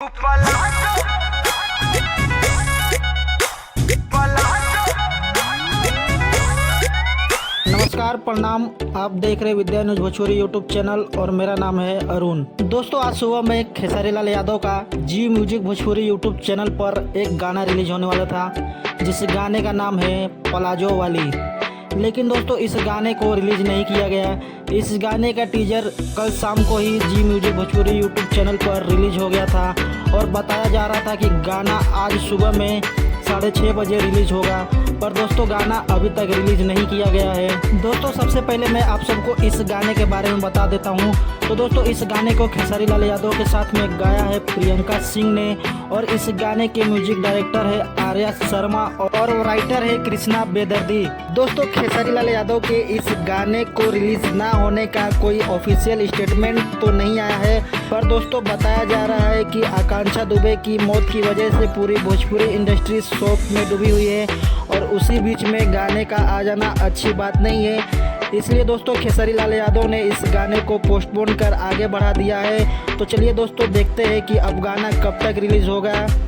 नमस्कार, प्रणाम। आप देख रहे विद्या न्यूज भोजपुरी यूट्यूब चैनल और मेरा नाम है अरुण। दोस्तों, आज सुबह में खेसारी लाल यादव का जी म्यूजिक भोजपुरी यूट्यूब चैनल पर एक गाना रिलीज होने वाला था, जिस गाने का नाम है प्लाजो वाली। लेकिन दोस्तों, इस गाने को रिलीज नहीं किया गया। इस गाने का टीजर कल शाम को ही जी म्यूजिक भोजपुरी यूट्यूब चैनल पर रिलीज हो गया था और बताया जा रहा था कि गाना आज सुबह में 6:30 बजे रिलीज होगा, पर दोस्तों गाना अभी तक रिलीज नहीं किया गया है। दोस्तों, सबसे पहले मैं आप सबको इस गाने के बारे में बता देता हूँ। तो दोस्तों, इस गाने को खेसारी लाल यादव के साथ में गाया है प्रियंका सिंह ने, और इस गाने के म्यूजिक डायरेक्टर है आर्या शर्मा और राइटर है कृष्णा बेदर्दी। दोस्तों, खेसारी लाल यादव के इस गाने को रिलीज ना होने का कोई ऑफिशियल स्टेटमेंट तो नहीं आया है, पर दोस्तों बताया जा रहा है कि आकांक्षा दुबे की मौत की वजह से पूरी भोजपुरी इंडस्ट्री शोक में डूबी हुई है और उसी बीच में गाने का आ जाना अच्छी बात नहीं है। इसलिए दोस्तों खेसारी लाल यादव ने इस गाने को पोस्टपोन कर आगे बढ़ा दिया है। तो चलिए दोस्तों, देखते हैं कि अब गाना कब तक रिलीज होगा।